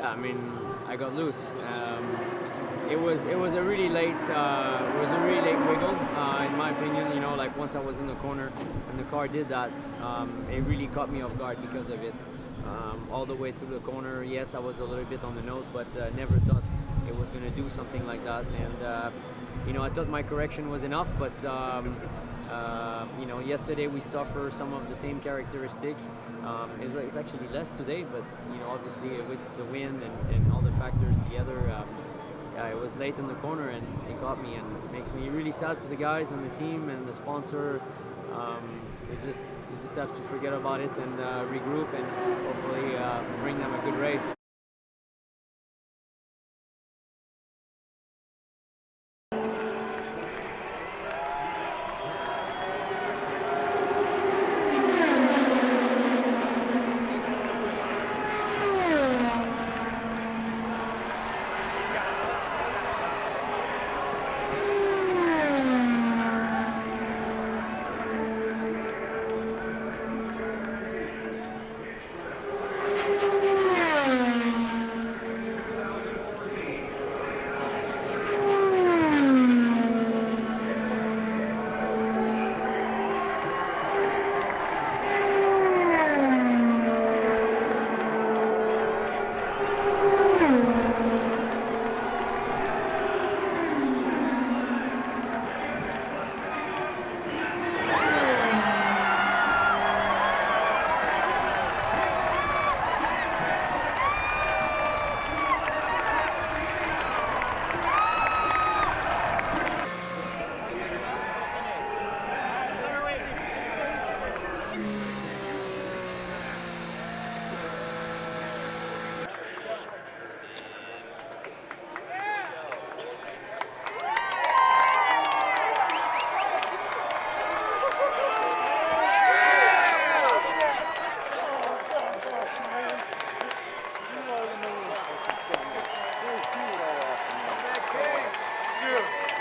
Yeah, I mean, I got loose. It was a really late wiggle, in my opinion. You know, like once I was in the corner and the car did that, it really caught me off guard because of it. All the way through the corner, yes, I was a little bit on the nose, but never thought it was going to do something like that. And you know, I thought my correction was enough, but you know, yesterday we suffer some of the same characteristic. It's actually less today, but you know, obviously with the wind and all the factors together, yeah, it was late in the corner and it got me, and it makes me really sad for the guys and the team and the sponsor. We just have to forget about it and regroup and hopefully bring them a good race.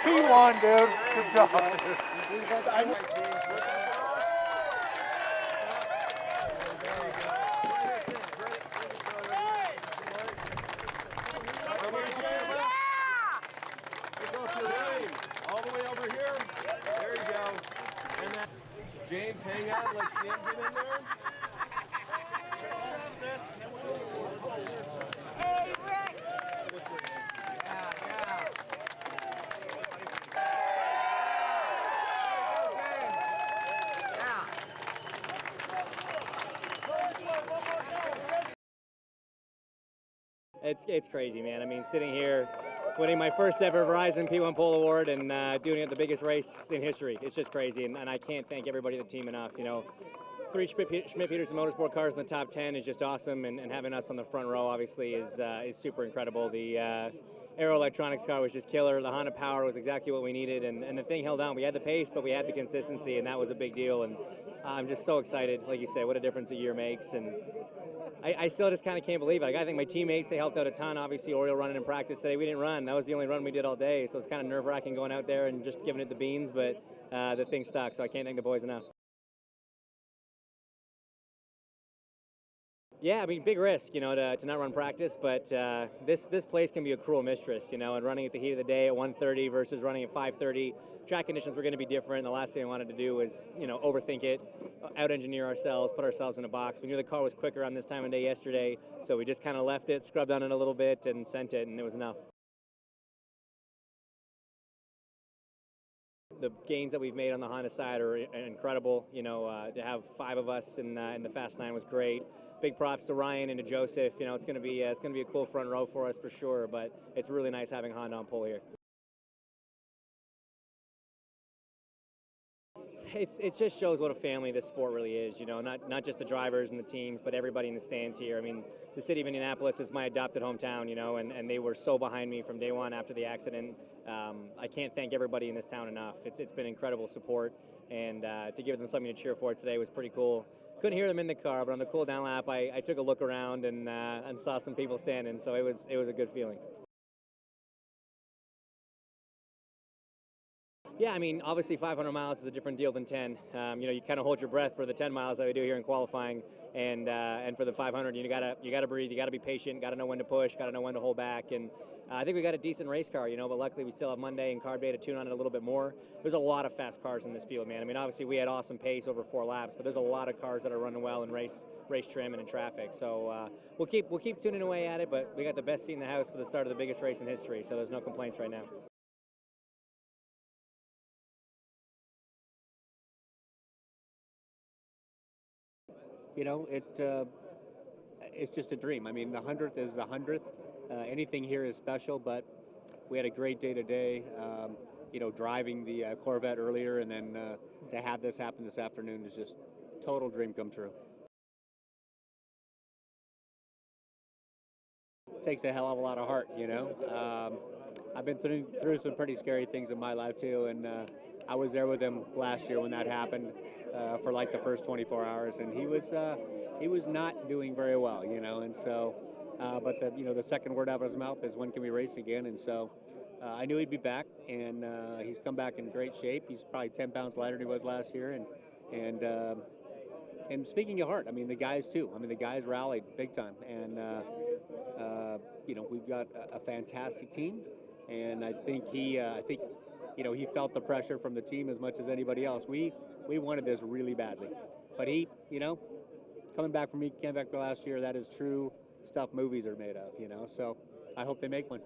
P1, dude. Good job. All the way over here. There you go. And then James, hang on. Let's see him get in there. Hey, Rick! It's crazy, man. I mean, sitting here, winning my first ever Verizon P1 Pole Award and doing it the biggest race in history. It's just crazy, and I can't thank everybody on the team enough. You know, 3 Schmidt-Peterson Motorsport cars in the top 10 is just awesome, and having us on the front row obviously is super incredible. The Aero Electronics car was just killer. The Honda Power was exactly what we needed, and the thing held on. We had the pace, but we had the consistency, and that was a big deal. And I'm just so excited. Like you say, what a difference a year makes. And I still just kind of can't believe it. Like, I think my teammates, they helped out a ton. Obviously, Oriole running in practice today. We didn't run. That was the only run we did all day. So it's kind of nerve-wracking going out there and just giving it the beans. But the thing stuck, so I can't thank the boys enough. Yeah, I mean, big risk, you know, to not run practice, but this place can be a cruel mistress, you know, and running at the heat of the day at 1:30 versus running at 5:30. Track conditions were going to be different. The last thing I wanted to do was, you know, overthink it, out-engineer ourselves, put ourselves in a box. We knew the car was quicker on this time of day yesterday, so we just kind of left it, scrubbed on it a little bit, and sent it, and it was enough. The gains that we've made on the Honda side are incredible. You know, to have 5 of us in the Fast 9 was great. Big props to Ryan and to Joseph. You know, it's going to be a cool front row for us for sure. But it's really nice having Honda on pole here. It just shows what a family this sport really is, you know, not just the drivers and the teams, but everybody in the stands here. I mean, the city of Indianapolis is my adopted hometown, you know, and they were so behind me from day one after the accident. I can't thank everybody in this town enough. It's been incredible support, and to give them something to cheer for today was pretty cool. Couldn't hear them in the car, but on the cool down lap, I took a look around and saw some people standing, so it was a good feeling. Yeah, I mean, obviously 500 miles is a different deal than 10. You know, you kind of hold your breath for the 10 miles that we do here in qualifying, and for the 500, you gotta breathe, you gotta be patient, gotta know when to push, gotta know when to hold back, and I think we got a decent race car, you know, but luckily we still have Monday and carb day to tune on it a little bit more. There's a lot of fast cars in this field, man. I mean, obviously we had awesome pace over 4 laps, but there's a lot of cars that are running well in race trim and in traffic. So we'll keep tuning away at it, but we got the best seat in the house for the start of the biggest race in history, so there's no complaints right now. You know, it's just a dream. I mean, the 100th is the 100th. Anything here is special, but we had a great day today. You know, driving the Corvette earlier, and then to have this happen this afternoon is just total dream come true. It takes a hell of a lot of heart, you know. I've been through some pretty scary things in my life too, and I was there with him last year when that happened for like the first 24 hours, and he was not doing very well, you know. And so, but the second word out of his mouth is, when can we race again? And so I knew he'd be back, and he's come back in great shape. He's probably 10 pounds lighter than he was last year, and speaking of heart, I mean, the guys too. I mean, the guys rallied big time, and you know, we've got a fantastic team, and I think he felt the pressure from the team as much as anybody else. We wanted this really badly, but he, you know, came back from last year, that is true stuff movies are made of, you know. So I hope they make one.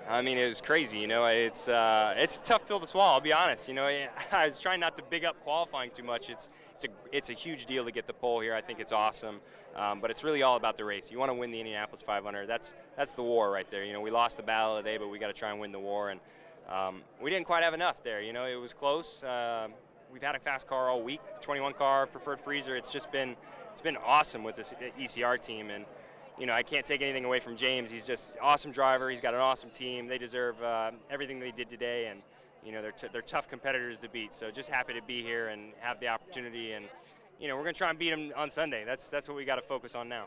I mean, it was crazy, you know. It's a tough pill to swallow, I'll be honest. You know, I was trying not to big up qualifying too much. It's a huge deal to get the pole here. I think it's awesome, but it's really all about the race. You want to win the Indianapolis 500. That's the war right there. You know, we lost the battle today, but we got to try and win the war, and we didn't quite have enough there. You know, it was close. We've had a fast car all week, 21 car, preferred freezer. It's been awesome with this ECR team, and you know, I can't take anything away from James. He's just an awesome driver. He's got an awesome team. They deserve everything they did today, and you know, they're tough competitors to beat. So just happy to be here and have the opportunity, and you know, we're gonna try and beat them on Sunday. That's what we got to focus on now.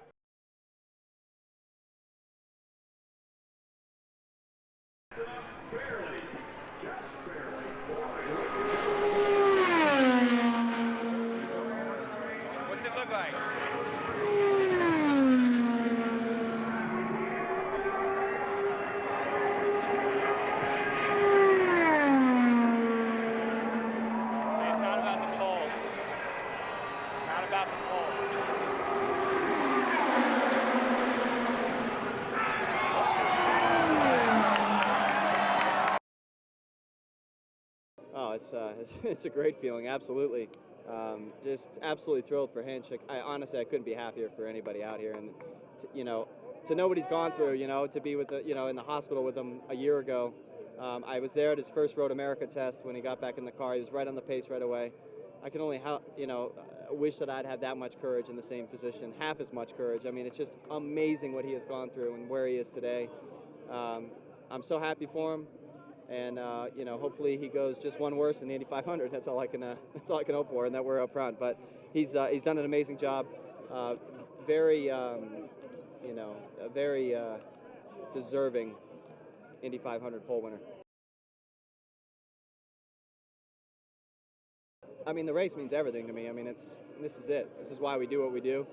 What's it look like? It's a great feeling, absolutely. Just absolutely thrilled for Hinch. Honestly, I couldn't be happier for anybody out here, and you know, to know what he's gone through. You know, to be with in the hospital with him a year ago. I was there at his first Road America test when he got back in the car. He was right on the pace right away. I can only wish that I'd have that much courage in the same position, half as much courage. I mean, it's just amazing what he has gone through and where he is today. I'm so happy for him. And you know, hopefully he goes just one worse in the Indy 500. That's all I can hope for, and that we're up front. But he's done an amazing job. Very very deserving Indy 500 pole winner. I mean, the race means everything to me. I mean, this is it. This is why we do what we do.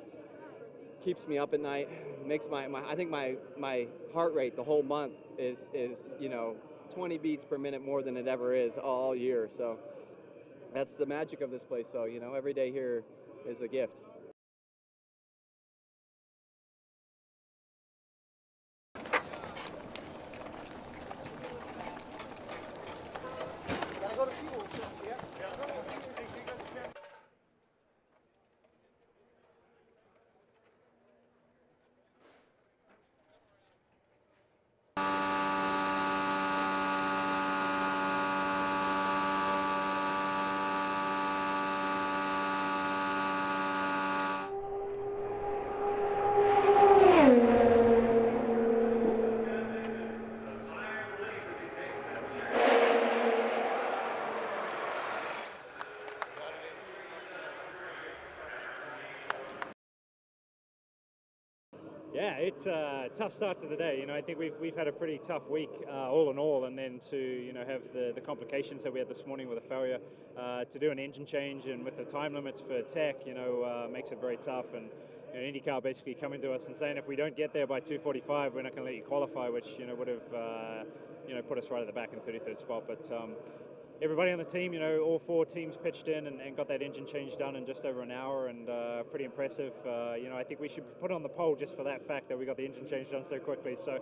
Keeps me up at night. Makes I think my heart rate the whole month is 20 beats per minute more than it ever is all year. So that's the magic of this place. So, you know, every day here is a gift. it's a tough start to the day. You know, I think we've had a pretty tough week all in all, and then to, you know, have the complications that we had this morning with a failure, to do an engine change and with the time limits for tech, you know, makes it very tough. And you know, IndyCar basically coming to us and saying if we don't get there by 2:45, we're not going to let you qualify, which, you know, would have you know, put us right at the back in 33rd spot. But everybody on the team, you know, all 4 teams pitched in and got that engine change done in just over an hour, and pretty impressive. You know, I think we should put on the pole just for that fact that we got the engine change done so quickly. So,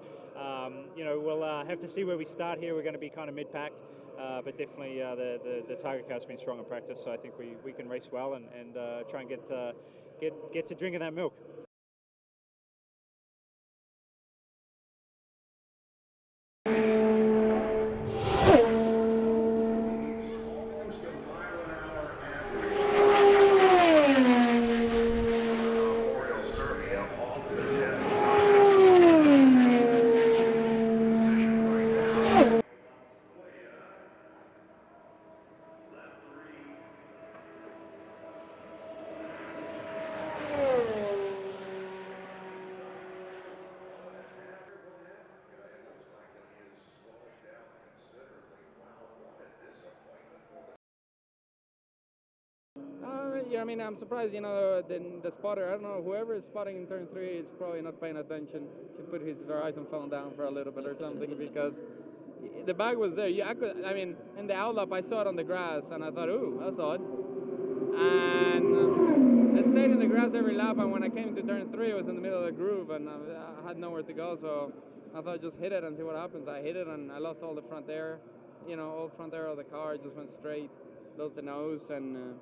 you know, we'll have to see where we start here. We're going to be kind of mid-pack, but definitely the Tiger car's been strong in practice, so I think we can race well and try and get to drinking that milk. Yeah, I mean, I'm surprised, you know, the spotter, I don't know, whoever is spotting in turn 3 is probably not paying attention. Should put his Verizon phone down for a little bit or something, because the bag was there. Yeah, I mean, in the outlap, I saw it on the grass, and I thought, ooh, that's odd. And it stayed in the grass every lap, and when I came to turn 3, it was in the middle of the groove, and I had nowhere to go, so I thought just hit it and see what happens. I hit it, and I lost all the front air, you know, all front air of the car, just went straight, lost the nose, and...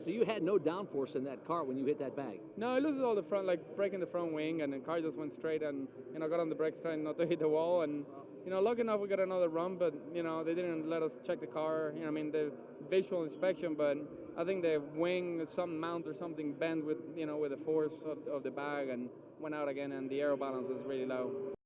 So you had no downforce in that car when you hit that bag? No, I loses all the front, like breaking the front wing, and the car just went straight, and, you know, got on the brakes trying not to hit the wall, and, you know, lucky enough we got another run, but, you know, they didn't let us check the car, you know, I mean, the visual inspection, but I think the wing, some mount or something bent with, you know, with the force of the bag, and went out again, and the aero balance was really low.